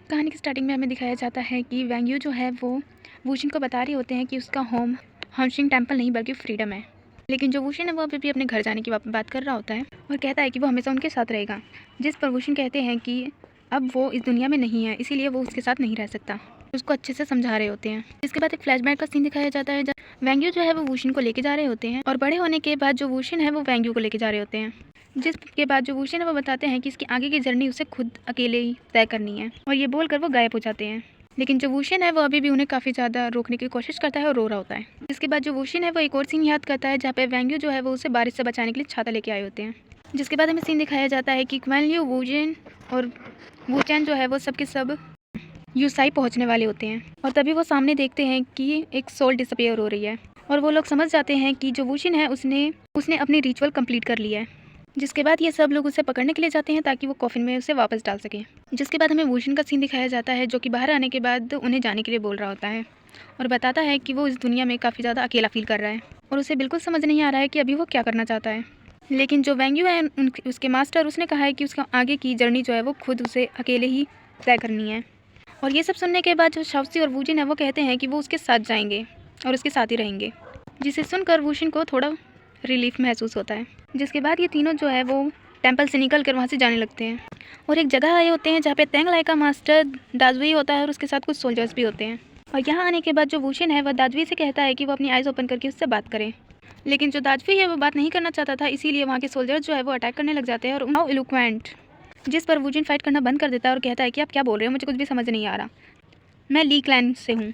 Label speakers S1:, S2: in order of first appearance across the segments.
S1: कहानी की स्टार्टिंग में हमें दिखाया जाता है कि वैंग यू जो है वो वूशिन को बता रहे होते हैं कि उसका होम हंशिंग टेम्पल नहीं बल्कि फ्रीडम है। लेकिन जो वूशिन है वो अभी भी अपने घर जाने की बात कर रहा होता है और कहता है कि वो हमेशा उनके साथ रहेगा। जिस पर वूशिन कहते हैं कि अब वो इस दुनिया में नहीं है, इसीलिए वो उसके साथ नहीं रह सकता। उसको अच्छे से समझा रहे होते हैं। इसके बाद एक फ्लैशबैक का सीन दिखाया जाता है जब वैंग यू जो है वो वूशिन को लेके जा रहे होते हैं और बड़े होने के बाद जो वूशिन है वो वैंग यू को लेके जा रहे होते हैं। जिसके बाद जो वूशिन है वो बताते हैं कि इसकी आगे की जर्नी उसे खुद अकेले ही तय करनी है और ये बोलकर वो गायब हो जाते हैं। लेकिन जो वूशिन है वो अभी भी उन्हें काफ़ी ज़्यादा रोकने की कोशिश करता है और रो रहा होता है। इसके बाद जो वूशिन है वो एक और सीन याद करता है जहाँ पे वैंग यू जो है वो उसे बारिश से बचाने के लिए छाता लेके आए होते हैं। जिसके बाद हमें सीन दिखाया जाता है कि क्वेन लियू, वूजिन और वूचैन जो है वो सब के सब यूसाई पहुँचने वाले होते हैं और तभी वो सामने देखते हैं कि एक सोल डिसअपियर हो रही है और वो लोग समझ जाते हैं कि जो वूशिन है उसने अपनी रिचुअल कंप्लीट कर लिया है। जिसके बाद ये सब लोग उसे पकड़ने के लिए जाते हैं ताकि वो कॉफिन में उसे वापस डाल सकें। जिसके बाद हमें वूशिन का सीन दिखाया जाता है जो कि बाहर आने के बाद उन्हें जाने के लिए बोल रहा होता है और बताता है कि वो इस दुनिया में काफ़ी ज़्यादा अकेला फील कर रहा है और उसे बिल्कुल समझ नहीं आ रहा है कि अभी वो क्या करना चाहता है। लेकिन जो वैंग यू है उसके मास्टर, उसने कहा है कि उसका आगे की जर्नी जो है वो खुद उसे अकेले ही तय करनी है। और ये सब सुनने के बाद जो शाओसी और वूजिन है वो कहते हैं कि वो उसके साथ जाएंगे और उसके साथ ही रहेंगे, जिसे सुनकर वूशिन को थोड़ा रिलीफ महसूस होता है। जिसके बाद ये तीनों जो है वो टेंपल से निकल कर वहाँ से जाने लगते हैं और एक जगह आए होते हैं जहाँ पे तेंग लाई का मास्टर दाजवी होता है और उसके साथ कुछ सोल्जर्स भी होते हैं। और यहाँ आने के बाद जो वूशिन है वह दाजवी से कहता है कि वो अपनी आइज़ ओपन करके उससे बात करें। लेकिन जो दाजवी है वो बात नहीं करना चाहता था, इसीलिए वहाँ के सोल्जर्स जो है वो अटैक करने लग जाते हैं और हाउ इलोक्वेंट। जिस पर वूजिन फाइट करना बंद कर देता है और कहता है कि आप क्या बोल रहे हो, मुझे कुछ भी समझ नहीं आ रहा, मैं ली क्लैन से हूँ।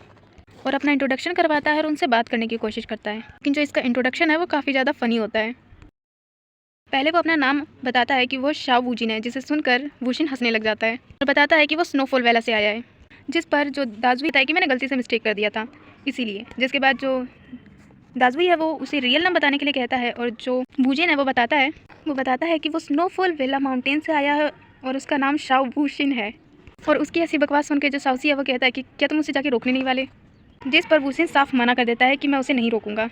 S1: और अपना इंट्रोडक्शन करवाता है और उनसे बात करने की कोशिश करता है। लेकिन जो इसका इंट्रोडक्शन है वो काफ़ी ज़्यादा फ़नी होता है। पहले वो अपना नाम बताता है कि वो शाओ वूजिन है, जिसे सुनकर वूशिन हंसने लग जाता है और बताता है कि वो स्नोफॉल वैला से आया है। जिस पर जो दाजवी था कि मैंने गलती से मिस्टेक कर दिया था इसीलिए। जिसके बाद जो दाजवी है वो उसे रियल नाम बताने के लिए कहता है और जो वूजिन है वो बताता है कि वो स्नोफॉल वेला माउंटेन से आया है और उसका नाम शाओ वूशिन है। और उसकी ऐसी बकवास सुन के जो शाओसी है वो कहता है कि क्या तुम उसे जाके रोकने नहीं वाले। जिस पर वूशिन साफ मना कर देता है कि मैं उसे नहीं रोकूंगा,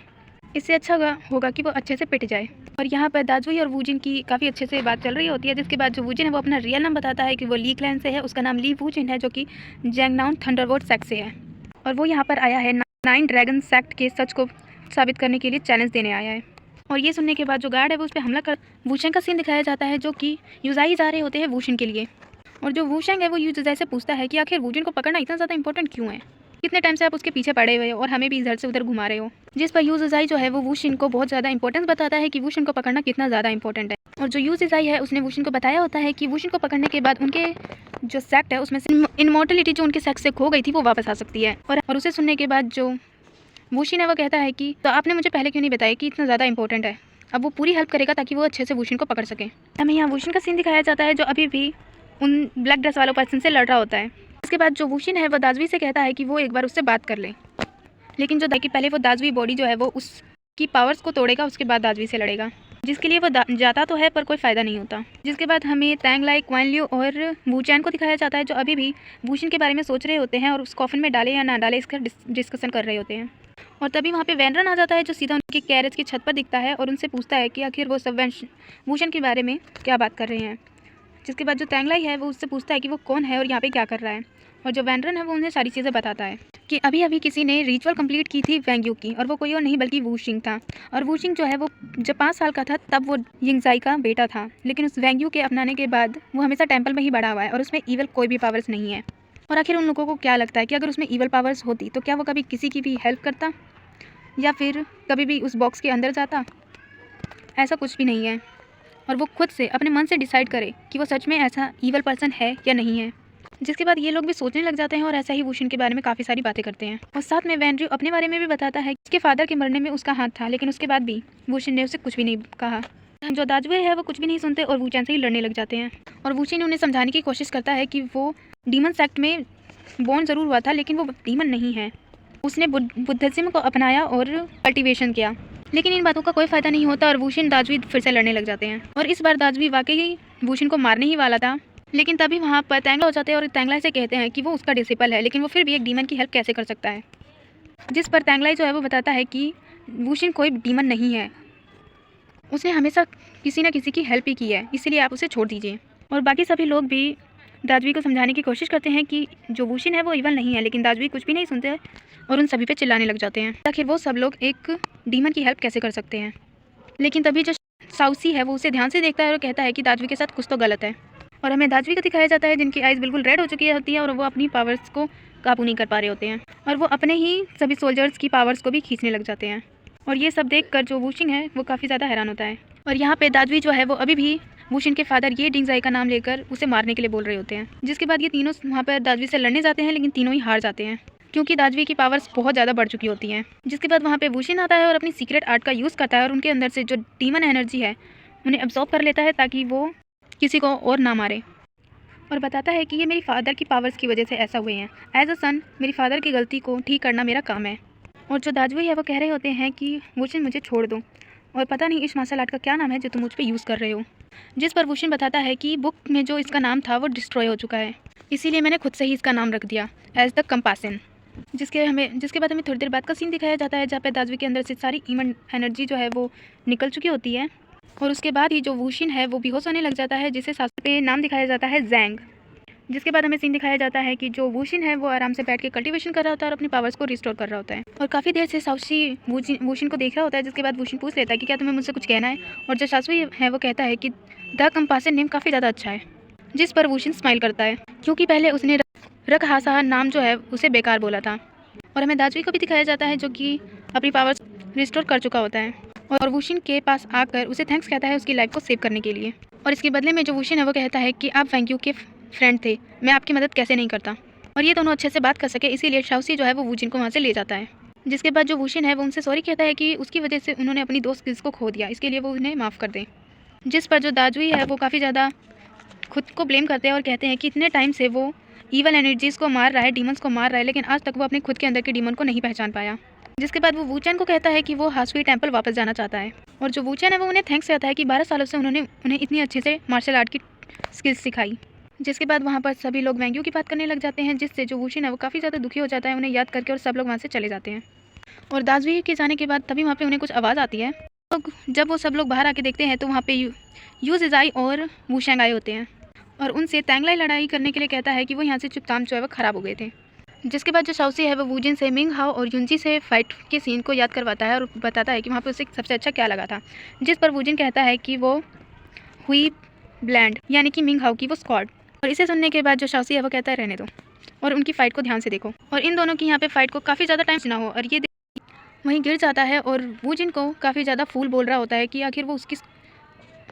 S1: इससे अच्छा होगा कि वो अच्छे से पिट जाए। और यहाँ पर दाजवी और वूजिन की काफ़ी अच्छे से बात चल रही होती है। जिसके बाद जो वूजिन है वो अपना रियल नाम बताता है कि वो ली क्लैन से है, उसका नाम ली वूजिन है जो कि जैंगनाउन थंडरबोल्ट सेक्ट से है और वो यहाँ पर आया है 9 ड्रैगन सेक्ट के सच को साबित करने के लिए चैलेंज देने आया है। और ये सुनने के बाद जो गार्ड है वो उस पर हमला कर वूशेंग का सीन दिखाया जाता है जो कि यूजाई जा रहे होते हैं वूशिन के लिए। और जो वूशेंग है वो यूजाई से पूछता है कि आखिर वूजिन को पकड़ना इतना ज़्यादा इंपॉर्टेंट क्यों है, कितने टाइम से आप उसके पीछे पड़े हुए हो और हमें भी इधर से उधर घुमा रहे हो। जिस पर यूजाई जो है वो वूशिन को बहुत ज़्यादा इंपॉर्टेंस बताता है कि वूशिन को पकड़ना कितना ज़्यादा इंपॉर्टेंट है। और जो यूजाई है उसने वूशिन को बताया होता है कि वूशिन को पकड़ने के बाद उनके जो सेक्ट है उसमें से इमॉर्टलिटी जो उनके सेक्ट से खो गई थी वो वापस आ सकती है। और उसे सुनने के बाद जो वूशिन है वो कहता है कि तो आपने मुझे पहले क्यों नहीं बताया कि इतना ज़्यादा इंपॉर्टेंट है। अब वो पूरी हेल्प करेगा ताकि वो अच्छे से वूशिन को पकड़ सके। हमें यहाँ वूशिन का सीन दिखाया जाता है जो अभी भी उन ब्लैक ड्रेस वालों पर्सन से लड़ रहा होता है। इसके बाद जो वूशिन है वो दाजवी से कहता है कि वो एक बार उससे बात कर ले। लेकिन जो कि पहले वो दाजवी बॉडी जो है वो उसकी पावर्स को तोड़ेगा, उसके बाद दाजवी से लड़ेगा, जिसके लिए वो जाता तो है पर कोई फ़ायदा नहीं होता। जिसके बाद हमें तैंग लाई, क्वेन लियू और वूचैन को दिखाया जाता है जो अभी भी वूशिन के बारे में सोच रहे होते हैं और उस कॉफिन में डाले या ना डाले इसका डिस्कशन कर रहे होते हैं। और तभी वहाँ पे वैनरन आ जाता है जो सीधा उनकी कैरेज की छत पर दिखता है और उनसे पूछता है कि आखिर वो सब वूशन के बारे में क्या बात कर रहे हैं। जिसके बाद जो तैंगलाई है वो उससे पूछता है कि वो कौन है और यहाँ पे क्या कर रहा है। और जो वैनरन है वो उन्हें सारी चीज़ें बताता है कि अभी अभी किसी ने रिचुअल कंप्लीट की थी वैंग यू की और वो कोई और नहीं बल्कि वूशिंग था। और वूशिंग जो है वो जब 5 साल का था तब वो यिंगजाई का बेटा था, लेकिन उस वैंग यू के अपनाने के बाद वो हमेशा टेम्पल में ही बड़ा हुआ है और उसमें ईवल कोई भी पावर्स नहीं है। और आखिर उन लोगों को क्या लगता है कि अगर उसमें ईवल पावर्स होती तो क्या वो कभी किसी की भी हेल्प करता या फिर कभी भी उस बॉक्स के अंदर जाता? ऐसा कुछ भी नहीं है। और वो खुद से अपने मन से डिसाइड करे कि वो सच में ऐसा ईवल पर्सन है या नहीं है। जिसके बाद ये लोग भी सोचने लग जाते हैं और ऐसा ही वूशिन के बारे में काफ़ी सारी बातें करते हैं। और साथ में वैनड्रू अपने बारे में भी बताता है कि उसके फादर के मरने में उसका हाथ था, लेकिन उसके बाद भी वूशिन ने उसे कुछ भी नहीं कहा। जो दाजवे है वो कुछ भी नहीं सुनते और वूचैन से ही लड़ने लग जाते हैं। और वूशिन उन्हें समझाने की कोशिश करता है कि वो डीमन सेक्ट में बॉर्न ज़रूर हुआ था लेकिन वो डीमन नहीं है, उसने बुद्धिज्म को अपनाया और कल्टिवेशन किया। लेकिन इन बातों का कोई फ़ायदा नहीं होता और वूशिन दाजवी फिर से लड़ने लग जाते हैं। और इस बार दाजवी वाकई वूशिन को मारने ही वाला था, लेकिन तभी वहाँ पर तैंगला हो जाते हैं और तैंगला से कहते हैं कि वो उसका डिसिपल है, लेकिन वो फिर भी एक डीमन की हेल्प कैसे कर सकता है। जिस पर तैंगलाई जो है वो बताता है कि वूशिन कोई डीमन नहीं है, उसने हमेशा किसी न किसी की हेल्प ही की है, इसीलिए आप उसे छोड़ दीजिए। और बाकी सभी लोग भी दाजवी को समझाने की कोशिश करते हैं कि जो वूशिन है वो इवल नहीं है, लेकिन दाजवी कुछ भी नहीं सुनते हैं और उन सभी पे चिल्लाने लग जाते हैं आखिर वो सब लोग एक डीमन की हेल्प कैसे कर सकते हैं। लेकिन तभी जो साउसी है वो उसे ध्यान से देखता है और कहता है कि दाजवी के साथ कुछ तो गलत है। और हमें दाजवी को दिखाया जाता है जिनकी आइज़ बिल्कुल रेड हो चुकी होती है और वो अपनी पावर्स को काबू नहीं कर पा रहे होते हैं और वो अपने ही सभी सोल्जर्स की पावर्स को भी खींचने लग जाते हैं। और ये सब देखकर जो वूशिंग है वो काफ़ी ज़्यादा हैरान होता है। और यहाँ पे दाजवी जो है वो अभी भी वूशिन के फादर ये डिंगजाई का नाम लेकर उसे मारने के लिए बोल रहे होते हैं, जिसके बाद ये तीनों वहाँ पर दाजवी से लड़ने जाते हैं, लेकिन तीनों ही हार जाते हैं क्योंकि दाजवी की पावर्स बहुत ज़्यादा बढ़ चुकी होती हैं। जिसके बाद वहाँ पे वूशिन आता है और अपनी सीक्रेट आर्ट का यूज़ करता है और उनके अंदर से जो डीमन एनर्जी है उन्हें एब्जॉर्ब कर लेता है ताकि वो किसी को और ना मारे और बताता है कि ये मेरी फादर की पावर्स की वजह से ऐसा हुए हैं। एज अ सन मेरी फादर की गलती को ठीक करना मेरा काम है। और जो दाजवी है वो कह रहे होते हैं कि वूशिन मुझे छोड़ दो और पता नहीं इस मार्शल आर्ट का क्या नाम है जो तुम मुझ पर यूज़ कर रहे हो। जिस पर वूशिन बताता है कि बुक में जो इसका नाम था वो डिस्ट्रॉय हो चुका है, इसीलिए मैंने खुद से ही इसका नाम रख दिया एज द कंपासन। जिसके बाद हमें थोड़ी देर बाद का सीन दिखाया जाता है जहाँ पे दाजवी के अंदर से सारी ईमन एनर्जी जो है वो निकल चुकी होती है और उसके बाद ही जो वूशिन है वो बेहोश होने लग जाता है, जिसे शास्त्र पे नाम दिखाया जाता है जैंग। जिसके बाद हमें सीन दिखाया जाता है कि जो वूशिन है वो आराम से बैठ के कल्टीवेशन कर रहा होता है और अपनी पावर्स को रिस्टोर कर रहा होता है और काफ़ी देर से साउशी वूशिन को देख रहा होता है। जिसके बाद वूशिन पूछ लेता है कि क्या तुम्हें मुझसे कुछ कहना है, और जो सासुई है वो कहता है कि द कंपासन नेम काफ़ी ज़्यादा अच्छा है। जिस पर वूशिन स्माइल करता है क्योंकि पहले उसने रकहासा नाम जो है उसे बेकार बोला था। और हमें दाजवी को भी दिखाया जाता है जो कि अपनी पावर्स रिस्टोर कर चुका होता है और वूशिन के पास आकर उसे थैंक्स कहता है उसकी लाइफ को सेव करने के लिए। और इसके बदले में जो वूशिन है वो कहता है कि आप वैंग्यू के फ्रेंड थे, मैं आपकी मदद कैसे नहीं करता। और ये दोनों अच्छे से बात कर सके इसीलिए शाओसी जो है वो वूजिन को वहाँ से ले जाता है। जिसके बाद जो वूशिन है वो उनसे सॉरी कहता है कि उसकी वजह से उन्होंने अपनी दो स्किल्स को खो दिया, इसके लिए वो उन्हें माफ़ कर दें। जिस पर जो दाजुई है वो काफ़ी ज़्यादा खुद को ब्लेम करते हैं और कहते हैं कि इतने टाइम से वो ईवल एनर्जीज़ को मार रहा है, डीमंस को मार रहा है, लेकिन आज तक वो अपने खुद के अंदर के डीमन को नहीं पहचान पाया। जिसके बाद वो वूचैन को कहता है कि वो हासुई टेम्पल वापस जाना चाहता है और जो वूचैन है वो उन्हें थैंक्स कहता है कि 12 सालों से उन्होंने उन्हें इतनी अच्छे से मार्शल आर्ट की स्किल्स सिखाई। जिसके बाद वहाँ पर सभी लोग वैंग्यू की बात करने लग जाते हैं, जिससे जो वूशिन है वो काफ़ी ज़्यादा दुखी हो जाता है उन्हें याद करके और सब लोग वहाँ से चले जाते हैं। और दाजवी के जाने के बाद तभी वहाँ पे उन्हें कुछ आवाज़ आती है। तो जब वो सब लोग बाहर आके देखते हैं तो वहाँ पे यू जिजाई और वूशैंग आए होते हैं और उनसे तैंगलाई लड़ाई करने के लिए कहता है कि वो यहाँ से चुपचाप जो है वो ख़राब हो गए थे। जिसके बाद जो शाओसी है वो वूजिन से मिंग हाओ और युंजी से फाइट के सीन को याद करवाता है और बताता है कि वहाँ पर उसे सबसे अच्छा क्या लगा था। जिस पर वूजिन कहता है कि वो हुई ब्लैंड यानी कि मिंग हाओ की वो स्क्वाड। और इसे सुनने के बाद जो शाओसी है वो कहता है रहने दो और उनकी फ़ाइट को ध्यान से देखो। और इन दोनों की यहाँ पे फ़ाइट को काफ़ी ज़्यादा टाइम सुना हो और ये वहीं गिर जाता है और वूजिन को काफ़ी ज़्यादा फूल बोल रहा होता है कि आखिर वो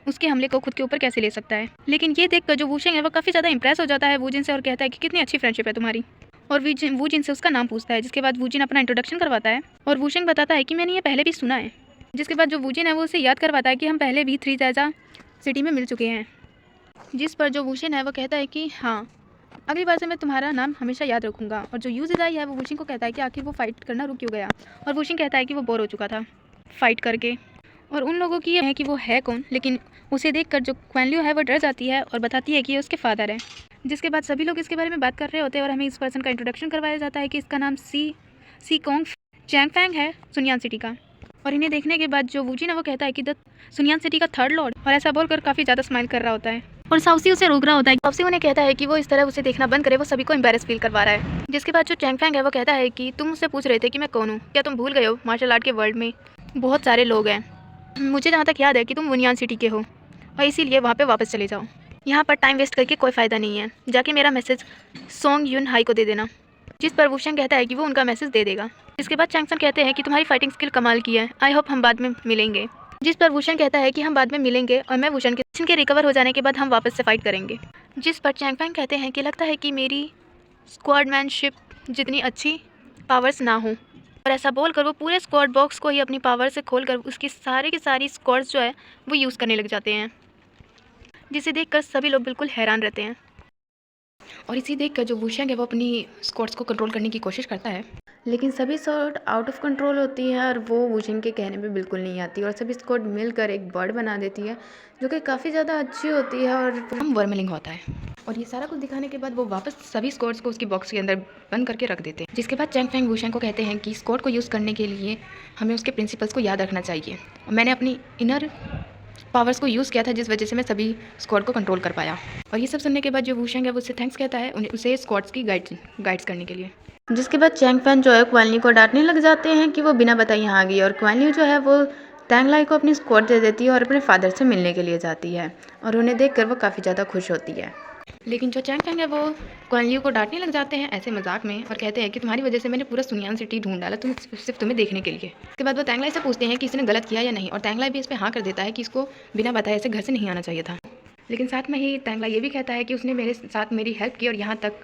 S1: उसके हमले को खुद के ऊपर कैसे ले सकता है। लेकिन ये देखकर जो वूशिंग है वो काफ़ी ज़्यादा इंप्रेस हो जाता है वूजिन से और कहता है कि कितनी अच्छी फ्रेंडशिप है तुम्हारी। और वूजिन से उसका नाम पूछता है। जिसके बाद वूजिन अपना इंट्रोडक्शन करवाता है और वूशिंग बताता है कि मैंने ये पहले भी सुना है। जिसके बाद जो वूजिन है वो उसे याद करवाता है कि हम पहले भी 3 जैजा सिटी में मिल चुके हैं। जिस पर जो वूशिन है वो कहता है कि हाँ, अगली बार से मैं तुम्हारा नाम हमेशा याद रखूँगा। और जो यूजिदाई है वो वूशिंग को कहता है कि आखिर वो फाइट करना रुक क्यों गया, और वूशिंग कहता है कि वो बोर हो चुका था फाइट करके। और उन लोगों की ये है कि वो है कौन, लेकिन उसे देखकर जो क्वानल्यू है वो डर जाती है और बताती है कि ये उसके फादर है। जिसके बाद सभी लोग इसके बारे में बात कर रहे होते हैं और हमें इस पर्सन का इंट्रोडक्शन करवाया जाता है कि इसका नाम सी कोंग चैंगफैंग है सुनियान सिटी का। और इन्हें देखने के बाद जो वूजिन है वो कहता है कि द सुनियान सिटी का थर्ड लॉर्ड, और ऐसा बोलकर काफ़ी ज़्यादा स्माइल कर रहा होता है। और साउसी उसे रोक रहा होता है। साउसी उन्हें कहता है कि वो इस तरह उसे देखना बंद करे, वो सभी को एम्बेरस फील करवा रहा है। जिसके बाद जो चैंगफैंग है वो कहता है कि तुम मुझसे पूछ रहे थे कि मैं कौन हूँ, क्या तुम भूल गए हो मार्शल आर्ट के वर्ल्ड में बहुत सारे लोग हैं। मुझे जहाँ तक याद है कि तुम वुनियान सिटी के हो और इसीलिए वहाँ पे वापस चले जाओ। यहाँ पर टाइम वेस्ट करके कोई फ़ायदा नहीं है, जाके मेरा मैसेज सोंग युन हाई को दे देना। जिस पर वूशंग कहता है कि वो उनका मैसेज दे देगा। इसके बाद चैंगसन कहते हैं कि तुम्हारी फाइटिंग स्किल कमाल की है, आई होप हम बाद में मिलेंगे। जिस पर वूशन कहता है कि हम बाद में मिलेंगे और मैं वूशन के रिकवर हो जाने के बाद हम वापस से फाइट करेंगे। जिस पर चैंगफैंग कहते हैं कि लगता है कि मेरी स्क्वाडमैनशिप जितनी अच्छी पावर्स ना हो। और ऐसा बोलकर वो पूरे स्क्वाड बॉक्स को ही अपनी पावर से खोलकर उसकी सारे की सारी स्क्वाड्स जो है वो यूज़ करने लग जाते हैं, जिसे देखकर सभी लोग बिल्कुल हैरान रहते हैं। और इसी देखकर जो वूशंग है वो अपनी स्क्वाड्स को कंट्रोल करने की कोशिश करता है, लेकिन सभी स्क्वाड आउट ऑफ कंट्रोल होती है और वो वूशंग के कहने पे बिल्कुल नहीं आती और सभी स्क्वाड मिलकर एक बर्ड बना देती है जो कि काफ़ी ज़्यादा अच्छी होती है और हम वर्मलिंग होता है। और ये सारा कुछ दिखाने के बाद वो वापस सभी स्क्वाड्स को उसकी बॉक्स के अंदर बंद करके रख देते हैं। जिसके बाद चैंगफैंग वूशंग को कहते हैं कि स्क्वाड को यूज़ करने के लिए हमें उसके प्रिंसिपल्स को याद रखना चाहिए। और मैंने अपनी इनर पावर्स को यूज़ किया था, जिस वजह से मैं सभी स्क्वाड को कंट्रोल कर पाया। और ये सब सुनने के बाद जो वूशेंग है वो उससे थैंक्स कहता है उसे स्क्वाड्स की गाइड्स करने के लिए। जिसके बाद चैंग फैन जो है क्वान ली को डांटने लग जाते हैं कि वो बिना बताए यहाँ आ गई, और क्वान ली जो है वो टैंग लाई को अपनी स्क्वाड दे देती है और अपने फादर से मिलने के लिए जाती है, और उन्हें देखकर वो काफ़ी ज़्यादा खुश होती है। लेकिन जो चैंग फैंग है वो क्वान ली को डांटने लग जाते हैं ऐसे मजाक में, और कहते हैं कि तुम्हारी वजह से मैंने पूरा सुनियान सिटी ढूंढ डाला, सिर्फ तुम्हें देखने के लिए। इसके बाद वो टैंग लाई से पूछते हैं कि इसने गलत किया या नहीं, और टैंग लाई भी इस पर हाँ कर देता है कि इसको बिना बताए ऐसे घर से नहीं आना चाहिए था। लेकिन साथ में ही टैंग लाई ये भी कहता है कि उसने मेरे साथ मेरी हेल्प की और यहाँ तक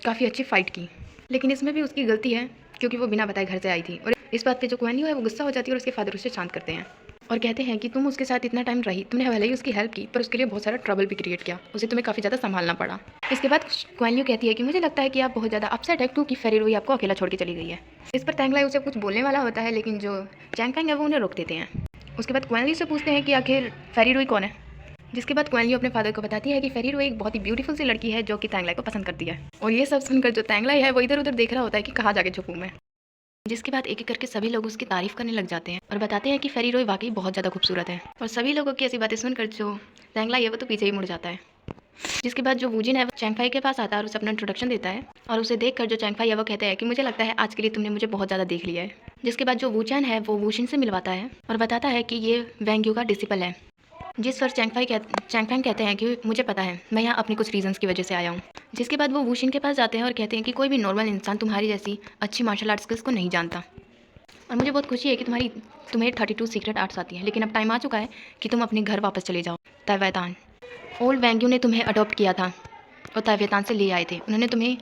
S1: काफ़ी अच्छी फ़ाइट की, लेकिन इसमें भी उसकी गलती है क्योंकि वो बिना बताए घर से आई थी। और इस बात पे जो क्वान ली है वो गुस्सा हो जाती है और उसके फादर उसे शांत करते हैं और कहते हैं कि तुम उसके साथ इतना टाइम रही, तुमने भले ही उसकी हेल्प की पर उसके लिए बहुत सारा ट्रबल भी क्रिएट किया, उसे तुम्हें काफ़ी ज़्यादा संभालना पड़ा। इसके बाद क्वान ली कहती है कि मुझे लगता है कि आप बहुत ज़्यादा अपसेट है क्योंकि फेरी रुई आपको अकेला छोड़ के चली गई है। इस पर टैंग लाई उसे कुछ बोलने वाला होता है, लेकिन जो चैंग फैंग है वो उन्हें रोक देते हैं। उसके बाद क्वान ली से पूछते हैं कि आखिर फेरी रुई कौन है, जिसके बाद क्वान ली अपने फादर को बताती है कि फेरी रुई एक बहुत ही ब्यूटीफुल सी लड़की है जो कि टैंग लाई को पसंद करती है। और ये सब सुनकर जो टैंग लाई है वो इधर उधर देख रहा होता है कि कहाँ जाके छुपूं मैं। जिसके बाद एक एक करके सभी लोग उसकी तारीफ करने लग जाते हैं और बताते हैं कि फेरी रोई वाकई बहुत ज़्यादा खूबसूरत है। और सभी लोगों की ऐसी बातें सुनकर जो टैंग लाई है वो तो पीछे ही मुड़ जाता है। जिसके बाद जो वूजिन है वो चैंग फाई के पास आता है और उसे अपना इंट्रोडक्शन देता है, और उसे देखकर जो चैंग फाई है वो कहता है कि मुझे लगता है आज के लिए तुमने मुझे बहुत ज़्यादा देख लिया है। जिसके बाद जो वूचैन है वो वूशिन से मिलवाता है और बताता है कि ये वैंग यू का डिसिपल है। जिस पर चैंग फैंग कहते हैं कि मुझे पता है, मैं यहाँ अपनी कुछ रीजंस की वजह से आया हूँ। जिसके बाद वो वूशिन के पास जाते हैं और कहते हैं कि कोई भी नॉर्मल इंसान तुम्हारी जैसी अच्छी मार्शल आर्ट स्किल्स को नहीं जानता, और मुझे बहुत खुशी है कि तुम्हें 32 सीक्रेट आर्ट्स आती हैं, लेकिन अब टाइम आ चुका है कि तुम अपने घर वापस चले जाओ। ताइवेतान, ओल्ड वैंग्यू ने तुम्हें अडॉप्ट किया था और ताइवेतान से ले आए थे, उन्होंने तुम्हें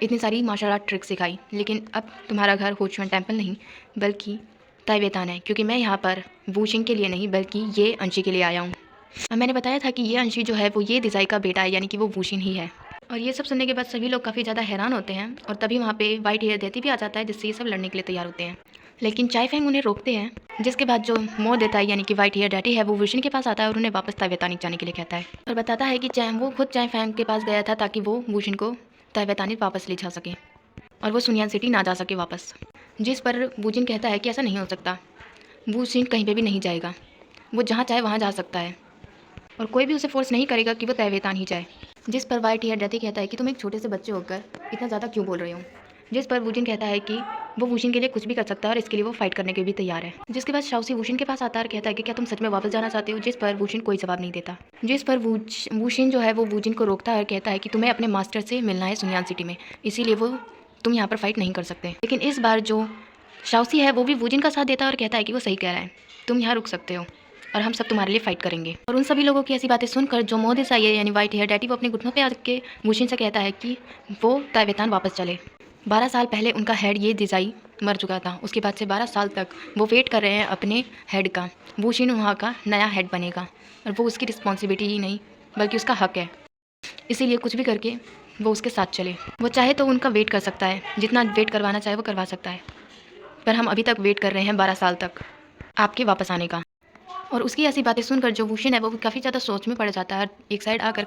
S1: इतनी सारी मार्शल आर्ट ट्रिक्स सिखाई, लेकिन अब तुम्हारा घर होचुआन टेम्पल नहीं बल्कि ताइवेतान है, क्योंकि मैं यहाँ पर वूशिंग के लिए नहीं बल्कि ये अंशी के लिए आया हूँ। और मैंने बताया था कि ये अंशी जो है वो ये दिजाई का बेटा है, यानी कि वो वूशिन ही है। और ये सब सुनने के बाद सभी लोग काफ़ी ज़्यादा हैरान होते हैं, और तभी वहाँ पे वाइट हेयर देती भी आ जाता है, जिससे ये सब लड़ने के लिए तैयार होते हैं। लेकिन चाय फैंग उन्हें रोकते हैं। जिसके बाद जो मो देता है यानी कि वाइट हेयर डैडी है वो वूशिन के पास आता है और उन्हें वापस ताइवेतानी जाने के लिए कहता है, और बताता है कि वो खुद चाय फैंग के पास गया था ताकि वो वूशिन को ताइवेतानी वापस ले जा सके और वो सुनियान सिटी ना जा सके वापस। जिस पर वूजिन कहता है कि ऐसा नहीं हो सकता, वूशिन कहीं पर भी नहीं जाएगा, वो जहाँ चाहे वहाँ जा सकता है और कोई भी उसे फोर्स नहीं करेगा कि वो ताइवेतान ही जाए। जिस पर वाइट हेयर डैडी कहता है कि तुम एक छोटे से बच्चे होकर इतना ज़्यादा क्यों बोल रहे हो। जिस पर वूजिन कहता है कि वो वूशिन के लिए कुछ भी कर सकता है और इसके लिए वो फाइट करने के भी तैयार है। जिसके बाद शाओसी वूशिन के पास आता है और कहता है कि क्या तुम सच में वापस जाना चाहते हो। जिस पर वूशिन कोई जवाब नहीं देता। जिस पर वूशिन जो है वो वूजिन को रोकता है और कहता है कि तुम्हें अपने मास्टर से मिलना है सुनियान सिटी में, इसीलिए वो तुम यहाँ पर फाइट नहीं कर सकते। लेकिन इस बार जो शाओसी है वो भी वूजिन का साथ देता है और कहता है कि वो सही कह रहा है, तुम यहाँ रुक सकते हो और हम सब तुम्हारे लिए फाइट करेंगे। और उन सभी लोगों की ऐसी बातें सुनकर जो मोदिस आई है यानी वाइट हेयर डैडी वो अपने घुटनों पे आके वूशिन से कहता है कि वो ताइवेतान वापस चले। 12 साल पहले उनका हेड ये दिजाई मर चुका था, उसके बाद से 12 साल तक वो वेट कर रहे हैं अपने हेड का। वूशिन वहाँ का नया हेड बनेगा और वो उसकी रिस्पॉन्सिबिलिटी ही नहीं बल्कि उसका हक है, इसीलिए कुछ भी करके वो उसके साथ चले। वो चाहे तो उनका वेट कर सकता है, जितना वेट करवाना चाहे वो करवा सकता है, पर हम अभी तक वेट कर रहे हैं 12 साल तक आपके वापस आने का। और उसकी ऐसी बातें सुनकर जो वूशिन है वो काफ़ी ज़्यादा सोच में पड़ जाता है, एक साइड आकर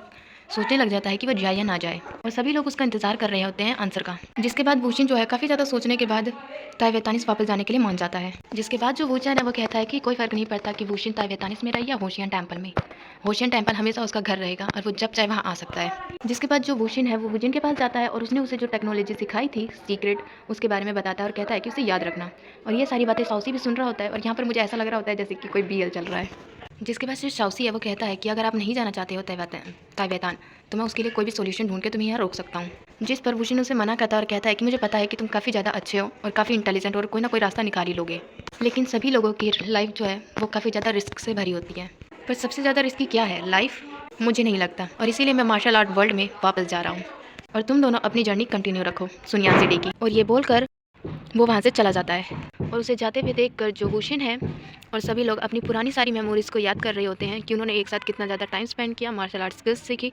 S1: सोचने लग जाता है कि वो जाए या ना जाए, और सभी लोग उसका इंतजार कर रहे होते हैं आंसर का। जिसके बाद वूशिन जो है काफ़ी ज़्यादा सोचने के बाद ताइवेतानिस वापस जाने के लिए मान जाता है। जिसके बाद जो वूचैन है वो कहता है कि कोई फ़र्क नहीं पड़ता कि वूशिन ताइवेतानिस में रहे या होशियन टेम्पल में, होशियन टेम्पल हमेशा उसका घर रहेगा और वो जब चाहे वहाँ आ सकता है। जिसके बाद जो वूशिन है वो वूजिन के पास जाता है और उसने उसे जो टेक्नोलॉजी सिखाई थी सीक्रेट उसके बारे में बताता है और कहता है कि उसे याद रखना। और ये सारी बातें शाओसी भी सुन रहा होता है और यहाँ पर मुझे ऐसा लग रहा होता है जैसे कि कोई BL चल रहा है। जिसके बाद सिर्फ शाओसी है वो कहता है कि अगर आप नहीं जाना चाहते हो ताइवेतान तो मैं उसके लिए कोई भी सोल्यूशन ढूंढ के तुम्हें यहाँ रोक सकता हूँ। जिस पर वूशिन उसे मना करता है और कहता है कि मुझे पता है कि तुम काफ़ी ज़्यादा अच्छे हो और काफ़ी इंटेलिजेंट और कोई ना कोई रास्ता निकाल ही लोगे, लेकिन सभी लोगों की लाइफ जो है वो काफ़ी ज़्यादा रिस्क से भरी होती है, पर सबसे ज़्यादा रिस्की क्या है लाइफ, मुझे नहीं लगता, और इसीलिए मैं मार्शल आर्ट वर्ल्ड में वापस जा रहा हूँ और तुम दोनों अपनी जर्नी कंटिन्यू रखो सुनियान सिटी की। और ये बोलकर वो वहाँ से चला जाता है और उसे जाते हुए देखकर जो वूशिन है और सभी लोग अपनी पुरानी सारी मेमोरीज़ को याद कर रहे होते हैं कि उन्होंने एक साथ कितना ज़्यादा टाइम स्पेंड किया, मार्शल आर्ट स्किल्स सीखी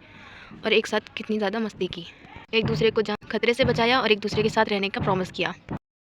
S1: और एक साथ कितनी ज़्यादा मस्ती की, एक दूसरे को खतरे से बचाया और एक दूसरे के साथ रहने का प्रॉमिस किया।